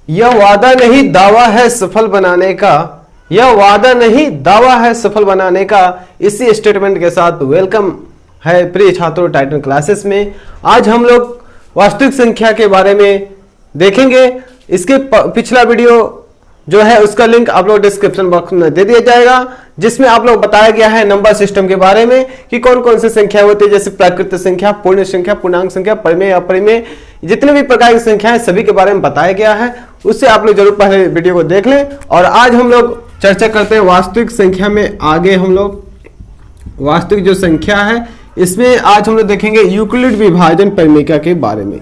यह वादा नहीं दावा है सफल बनाने का, यह वादा नहीं दावा है सफल बनाने का। इसी स्टेटमेंट के साथ वेलकम है प्रिय छात्रों टाइटन क्लासेस में। आज हम लोग वास्तविक संख्या के बारे में देखेंगे। इसके पिछला वीडियो जो है उसका लिंक आप लोग डिस्क्रिप्शन बॉक्स में दे दिया जाएगा, जिसमें आप लोग बताया गया है नंबर सिस्टम के बारे में कि कौन कौन सी संख्या होती है, जैसे प्राकृत संख्या, पूर्ण संख्या, पूर्णांक संख्या, परिमेय, अपरिमेय, जितने भी प्रकार की संख्या है सभी के बारे में बताया गया है। उससे आप लोग जरूर पहले वीडियो को देख लें। और आज हम लोग चर्चा करते हैं वास्तविक संख्या में। आगे हम लोग वास्तविक जो संख्या है इसमें आज हम लोग देखेंगे यूक्लिड विभाजन परिमेयिका के बारे में।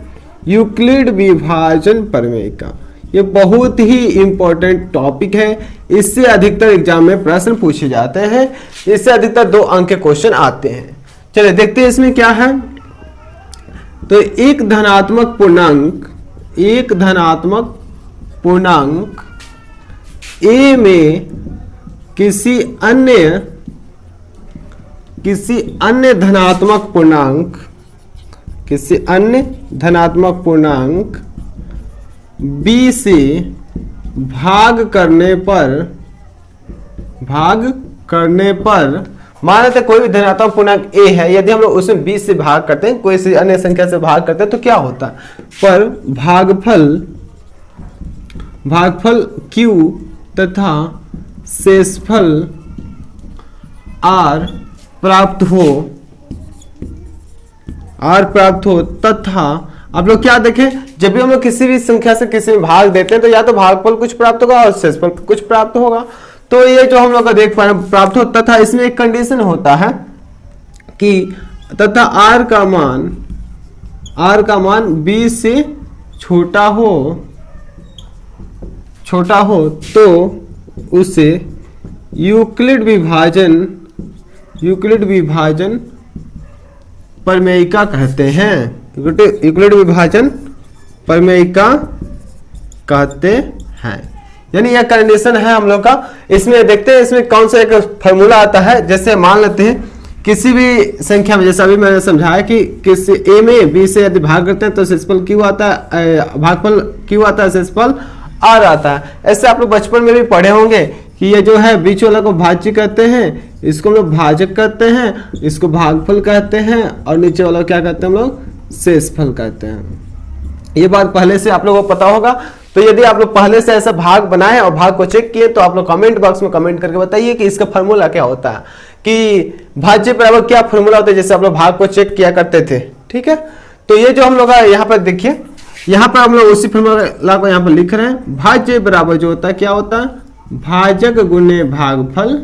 यूक्लिड विभाजन परिमेयिका ये बहुत ही इंपॉर्टेंट टॉपिक है। इससे अधिकतर एग्जाम में प्रश्न पूछे जाते हैं। इससे अधिकतर 2 अंक के क्वेश्चन आते हैं। चलिए देखते हैं इसमें क्या है। तो एक धनात्मक पूर्णांक ए में किसी अन्य धनात्मक पूर्णांक बी से भाग करने पर मान लेते कोई भी धनात्मक पूर्णांक ए है, यदि हम लोग उसमें 20 से भाग करते हैं, कोई सी अन्य संख्या से भाग करते हैं तो क्या होता है, पर भागफल Q तथा शेषफल R प्राप्त हो तथा आप लोग क्या देखें, जब भी हम लोग किसी भी संख्या से किसी में भाग देते हैं तो या तो भागफल कुछ प्राप्त होगा और शेषफल कुछ प्राप्त होगा। तो ये जो हम लोग का देख पा रहे हैं प्राप्त हो, तथा इसमें एक कंडीशन होता है कि तथा R का मान B से छोटा हो तो उसे यूक्लिड विभाजन परिमेयिका कहते हैं। यूक्लिड विभाजन परिमेयिका कहते हैं। यानी यह कंडीशन है हम लोग का। इसमें देखते हैं इसमें कौन सा एक फॉर्मूला आता है। जैसे मान लेते हैं किसी भी संख्या में, जैसा अभी मैंने समझाया कि किसी ए में बी से यदि भाग करते हैं तो शेषफल क्यू आता है, भागफल क्यू आता है, शेषफल आर आता है। ऐसे आप लोग बचपन में भी पढ़े होंगे कि ये जो है बीच वाला को भाज्य कहते हैं, इसको हम लोग भाजक कहते हैं, इसको भागफल कहते हैं, और नीचे वाला क्या कहते हैं हम लोग, शेषफल कहते हैं। ये बात पहले से आप लोगों को पता होगा। तो यदि आप लोग पहले से ऐसा भाग बनाए और भाग को चेक किए तो आप लोग कमेंट बॉक्स में कमेंट करके बताइए कि इसका फॉर्मूला क्या होता है, कि भाज्य बराबर क्या फॉर्मूला होता है, जैसे आप लोग भाग को चेक किया करते थे। ठीक है, तो ये जो हम लोग यहाँ पर देखिए, यहाँ पर हम लोग उसी फॉर्मूला को यहाँ पर लिख रहे हैं। भाज्य बराबर जो होता है क्या होता है, भाजक गुणे भागफल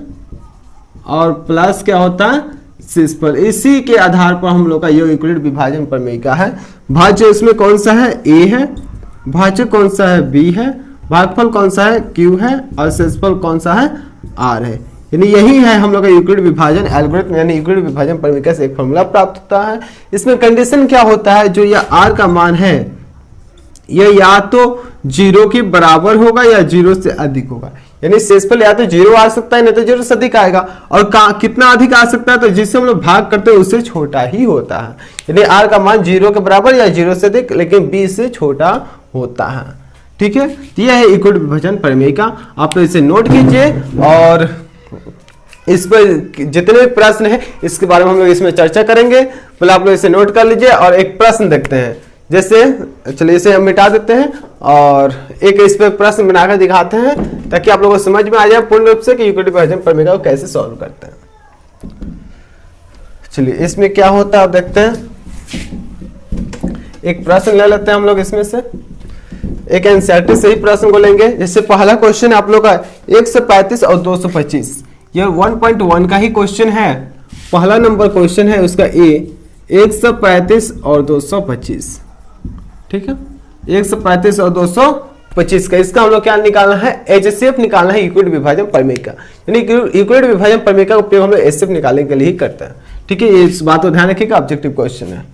और प्लस क्या होता है, शेषफल। इसी के आधार पर हम लोग का ये यूक्लिड विभाजन परिमेयिका है। भाज्य इसमें कौन सा है, ए है, भाजक कौन सा है, बी है, भागफल कौन सा है, क्यू है, और शेषफल कौन सा है, आर है। यानी यही है हम लोग का यूक्लिड विभाजन एल्गोरिथम, यानी यूक्लिड विभाजन परिमेयिका से एक फॉर्मूला प्राप्त होता है। इसमें कंडीशन क्या होता है, जो यह आर का मान है यह या तो 0 के बराबर होगा या 0 से अधिक होगा। यानी शेषफल या तो 0 आ सकता है, नहीं तो 0 से अधिक आएगा। और कितना अधिक आ सकता है, तो जिससे हम लोग भाग करते हैं उससे छोटा ही होता है। यानी आर का मान 0 के बराबर या 0 से अधिक, लेकिन बी से छोटा होता है। ठीक है, यह है यूक्लिड विभाजन परिमेयिका। आप लोग इसे नोट कीजिए और इस पर जितने प्रश्न है इसके बारे में हम लोग इसमें चर्चा करेंगे। पहले आप लोग इसे नोट कर लीजिए और एक प्रश्न देखते हैं। जैसे चलिए इसे हम मिटा देते हैं और एक इस पे प्रश्न बनाकर दिखाते हैं, ताकि आप लोगों को समझ में आ जाए पूर्ण रूप से कि यूक्लिड विभाजन परिमेयिका को कैसे सॉल्व करते हैं। चलिए इसमें क्या होता है आप देखते हैं। एक प्रश्न ले लेते हैं हम लोग, इसमें से एक एनसीईआरटी से ही प्रश्न को लेंगे। जैसे पहला क्वेश्चन आप लोग का 135 और 225, यह 1.1 का ही क्वेश्चन है। पहला नंबर क्वेश्चन है उसका ए, 135 और 225। ठीक है, 135 और 225 का इसका हम लोग क्या निकालना है, एचसीएफ निकालना है, यूक्लिड विभाजन परिमेयिका। यानी यूक्लिड विभाजन परिमेयिका का उपयोग हम लोग एचसीएफ निकालने के लिए ही करते हैं। ठीक है, इस बात को ध्यान रखिएगा, ऑब्जेक्टिव क्वेश्चन है।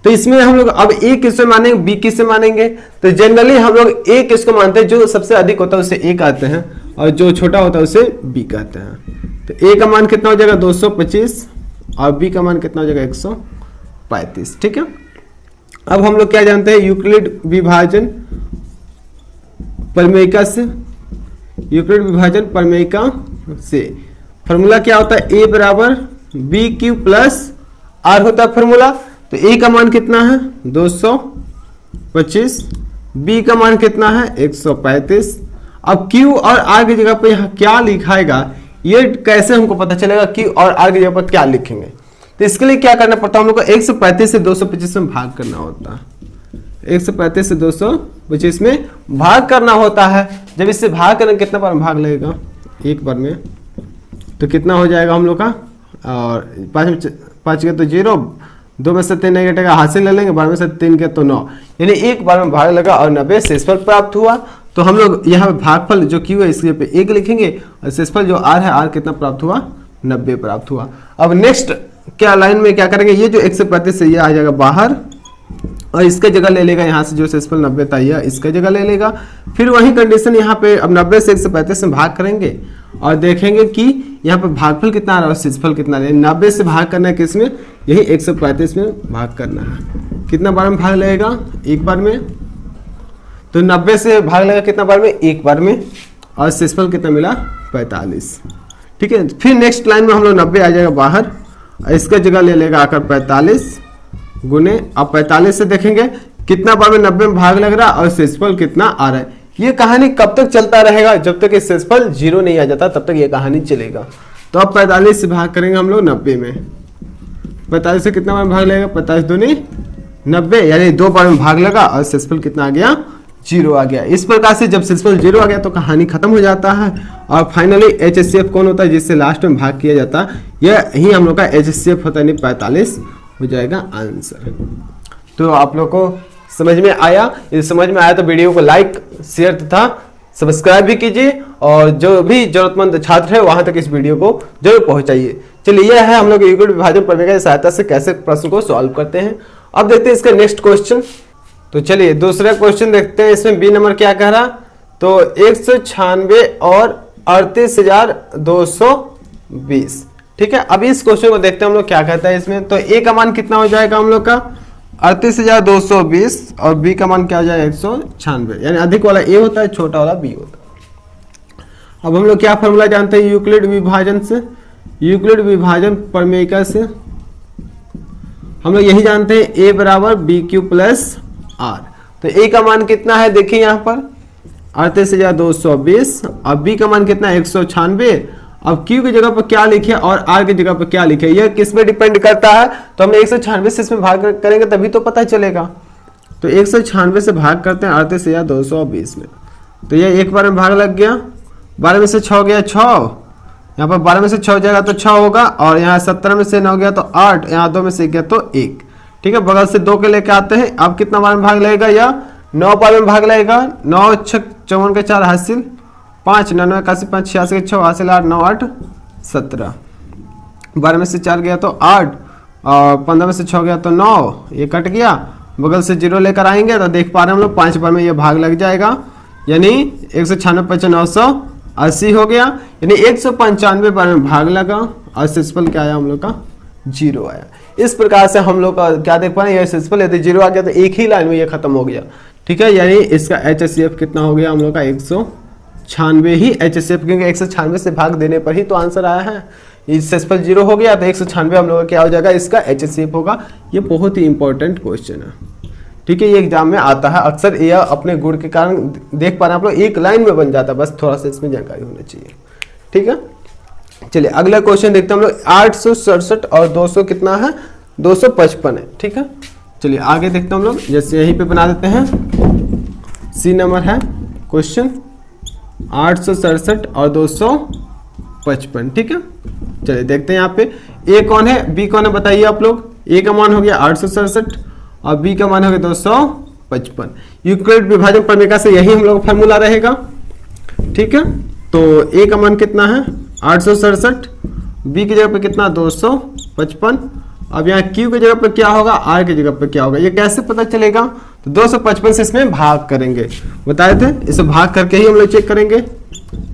तो इसमें हम लोग अब ए किससे मानेंगे, बी किससे मानेंगे। तो जनरली हम लोग ए किसको मानते हैं, जो सबसे अधिक होता है उसे ए कहते हैं, और जो छोटा होता है उसे बी कहते हैं। तो ए का मान कितना हो जाएगा 225 और बी का मान कितना हो जाएगा 135। ठीक है, अब हम लोग क्या जानते हैं, यूक्लिड विभाजन परिमेयिका से, यूक्लिड विभाजन परिमेयिका से। फॉर्मूला क्या होता है, ए बराबर बी क्यू प्लस आर होता है फॉर्मूला। तो ए का मान कितना है 225, बी का मान कितना है 135। अब क्यू और आर की जगह पे यहाँ क्या लिखाएगा, ये कैसे हमको पता चलेगा क्यू और आर की जगह पर क्या लिखेंगे। तो इसके लिए क्या करना पड़ता है हम लोग को, 135 से 225 में भाग करना होता है। 135 से 225 में भाग करना होता है। जब इससे भाग करेंगे कितना बार में भाग लगेगा, एक बार में, तो कितना हो जाएगा हम लोग का, और 5 के तो 0, 2 में से 3 नहीं घटेगा, हासिल ले लेंगे, 12 में से 3 के तो 9, यानी एक बार में भाग लगा और 90 शेषफल प्राप्त हुआ। तो हम लोग यहाँ पे भागफल जो क्यू है इसके पे 1 लिखेंगे और शेषफल जो आर है, आर कितना प्राप्त हुआ 90 प्राप्त हुआ। अब नेक्स्ट क्या लाइन में क्या करेंगे, ये जो 135 से ये आ जाएगा बाहर और इसका जगह ले लेगा, यहाँ से जो शेषफल 90 था यह इसका जगह ले लेगा। फिर वही कंडीशन यहाँ पे अब 90 से 135 में भाग करेंगे और देखेंगे कि यहाँ पे भागफल कितना आ रहा है और शेषफल कितना आ रहा है। 90 से भाग करना है किसमें, यही 135 में भाग करना है। कितना बार में भाग लगेगा, एक बार में। तो 90 से भाग लगेगा कितना बार में, एक बार में, और शेषफल कितना मिला 45। ठीक है, फिर नेक्स्ट लाइन में हम लोग 90 आ जाएगा बाहर, इसका जगह ले लेगा आकर 45 गुने, अब 45 से देखेंगे कितना बार में 90 में भाग लग रहा है और शेषफल कितना आ रहा है। ये कहानी कब तक चलता रहेगा, जब तक शेषफल 0 नहीं आ जाता तब तक ये कहानी चलेगा। तो अब 45 से भाग करेंगे हम लोग 90 में, 45 से कितना बार में भाग लगेगा, 45 दूनी 90, यानी 2 बार में भाग लगा और शेषफल कितना आ गया 0 आ गया। इस प्रकार से जब शेषफल 0 आ गया तो कहानी खत्म हो जाता है। और फाइनली HCF कौन होता है, जिससे लास्ट में भाग किया जाता है, यह ही हम लोग का HCF होता है, यानी 45 हो जाएगा आंसर। तो आप लोग को समझ में आया, यदि समझ में आया तो वीडियो को लाइक शेयर तथा सब्सक्राइब भी कीजिए, और जो भी जरूरतमंद छात्र है वहां तक इस वीडियो को जरूर पहुंचाइए। चलिए, यह है हम लोग यूक्लिड विभाजन परिमेय की सहायता से कैसे प्रश्न को सॉल्व करते हैं। अब देखते हैं इसका नेक्स्ट क्वेश्चन। तो चलिए दूसरा क्वेश्चन देखते हैं। इसमें बी नंबर क्या कह रहा, तो 196 और 38,220। ठीक है, अभी इस क्वेश्चन को देखते हैं हम लोग क्या कहता है इसमें। तो ए का मान कितना हो जाएगा हम लोग का 38,220 और बी का मान क्या हो जाएगा 196, यानी अधिक वाला ए होता है, छोटा वाला बी होता है। अब हम लोग क्या फॉर्मूला जानते हैं यूक्लिड विभाजन से, यूक्लिड विभाजन परिमेयिका से हम लोग यही जानते हैं, ए बराबर बी क्यू प्लस आर। तो ए का मान कितना है, देखिए यहाँ पर 38,220 और बी का मान कितना है 196। अब क्यू की जगह पर क्या लिखे और आर की जगह पर क्या लिखे, यह किस में डिपेंड करता है। तो हम 196 से इसमें भाग करेंगे तभी तो पता चलेगा। तो 196 से भाग करते हैं 38,220 में, तो यह एक बार में भाग लग गया, 12 में से 6 गया 6, यहाँ पर 12 में से 6 जाएगा तो 6 होगा, और यहाँ 17 में से 9 गया तो 8, यहाँ 2 में से 1 गया तो 1। ठीक है, बगल से 2 के लेके आते हैं। अब कितना बार में भाग लगेगा, या 9 बार में भाग लगेगा। 9 6 54 के 4 हासिल 5, 9 81 5 86 के 6 हासिल 8, 9 8 17, 12 में से 4 गया तो 8, और 15 में से 6 गया तो 9, ये कट गया, बगल से 0 लेकर आएंगे तो देख पा रहे हैं हम लोग 5 बार में ये भाग लग जाएगा, यानी 196 5 980 हो गया, यानी 195 बार में भाग लगा और शेषफल क्या आया हम लोग का 0 आया। इस प्रकार से हम लोग का क्या देख पा रहे हैं, यह शेषफल यदि 0 आ गया तो एक ही लाइन में ये खत्म हो गया। ठीक है, यानी इसका HCF कितना हो गया हम लोग का 196 ही HCF, क्योंकि 196 से भाग देने पर ही तो आंसर आया है। इस शेषफल 0 हो गया तो 196 हम लोग का क्या हो जाएगा, इसका HCF होगा। ये बहुत ही इंपॉर्टेंट क्वेश्चन है। ठीक है, ये एग्जाम में आता है अक्सर, यह अपने गुण के कारण देख पा रहे हैं आप लोग, एक लाइन में बन जाता है, बस थोड़ा सा इसमें जानकारी होना चाहिए। ठीक है, चलिए अगला क्वेश्चन देखते हैं हम लोग। 867 और 200 कितना है 255 है। ठीक है, चलिए आगे देखते हैं हम लोग, जैसे यहीं पे बना देते हैं। सी नंबर है क्वेश्चन 867 और 255। ठीक है, चलिए देखते हैं यहाँ पे ए कौन है बी कौन है बताइए आप लोग। ए का मान हो गया 867 और बी का मान हो गया 255। यूक्लिड विभाजन परिमेयिका से यही हम लोग फॉर्मूला रहेगा। ठीक है, तो ए का मान कितना है 867, बी की जगह पे कितना 255। अब यहाँ क्यू की जगह पे क्या होगा, आर की जगह पे क्या होगा, ये कैसे पता चलेगा। तो 255 से इसमें भाग करेंगे, बताए थे, इसे भाग करके ही हम लोग चेक करेंगे।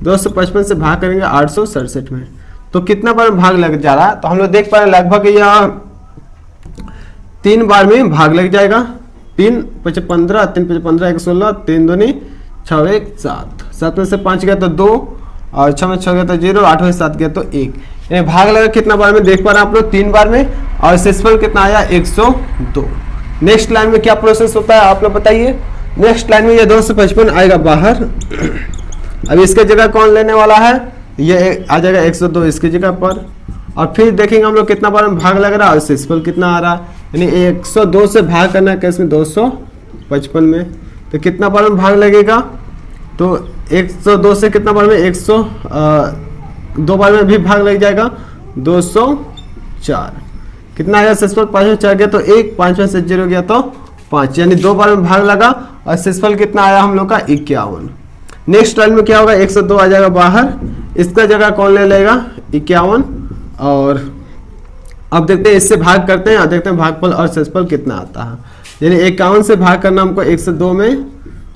255 से भाग करेंगे 867 में, तो कितना बार भाग लग जा रहा है, तो हम लोग देख पा रहे हैं लगभग यह 3 बार में भाग लग जाएगा। 3 5 15 3 5 15 1 16 3 दूनी 6 एक 7, 7 में से 5 गया तो 2, और 6 में 6 गया तो 0, 8 में 7 गया तो 1। यानी भाग लगा कितना बार में देख पा रहे हैं आप लोग, 3 बार में, और शेषफल कितना आया 102। नेक्स्ट लाइन में क्या प्रोसेस होता है आप लोग बताइए। नेक्स्ट लाइन में ये 255 आएगा बाहर। अब इसके जगह कौन लेने वाला है, ये आ जाएगा 102 इसकी जगह पर, और फिर देखेंगे हम लोग कितना बार में भाग लग रहा है और शेषफल कितना आ रहा है। यानी 102 से भाग करना है कैसे, 255 में, तो कितना बार में भाग लगेगा, तो 102 से कितना बार में 102 बार में भी भाग लग जाएगा, 204। कितना आया शेषफल, 5 में 4 गया तो 1, 5 में से 0 गया तो 5, यानी 2 बार में भाग लगा और शेषफल कितना आया हम लोग का 51। नेक्स्ट लाइन में क्या होगा, 102 आ जाएगा बाहर, इसका जगह कौन ले लेगा 51, और अब देखते हैं इससे भाग करते हैं और देखते हैं भागफल और शेषफल कितना आता है। यानी 51 से भाग करना हमको 102 में,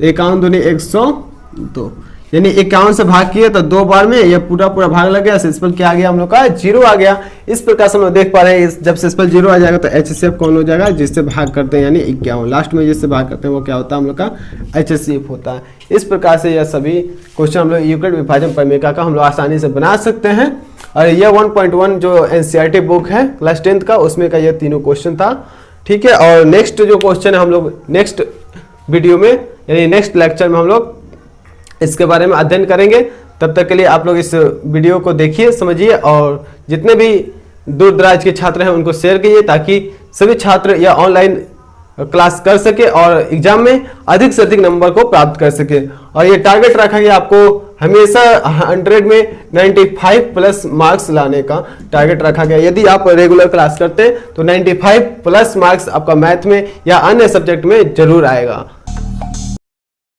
51 दूनी 102, यानी 51 से भाग किए तो 2 बार में ये पूरा भाग लग गया, शेषफल क्या आ गया हम लोग का 0 आ गया। इस प्रकार से हम लोग देख पा रहे हैं जब शेषफल 0 आ जाएगा तो HCF कौन हो जाएगा, जिससे भाग करते हैं, यानी 51 लास्ट में जिससे भाग करते हैं वो क्या होता है हम लोग का HCF होता है। इस प्रकार से यह सभी क्वेश्चन हम लोग यूक्लिड विभाजन प्रमेय का हम लोग आसानी से बना सकते हैं। और यह 1.1 जो NCERT बुक है क्लास 10th का, उसमें का यह तीनों क्वेश्चन था, ठीक है। और नेक्स्ट जो क्वेश्चन है हम लोग नेक्स्ट वीडियो में यानी नेक्स्ट लेक्चर में हम लोग इसके बारे में अध्ययन करेंगे। तब तक के लिए आप लोग इस वीडियो को देखिए, समझिए, और जितने भी दूर दराज के छात्र हैं उनको शेयर कीजिए ताकि सभी छात्र या ऑनलाइन क्लास कर सके और एग्जाम में अधिक से अधिक नंबर को प्राप्त कर सके। और ये टारगेट रखा गया आपको हमेशा 100 में 95 प्लस मार्क्स लाने का टारगेट रखा गया। यदि आप रेगुलर क्लास करते हैं तो 95 प्लस मार्क्स आपका मैथ में या अन्य सब्जेक्ट में जरूर आएगा।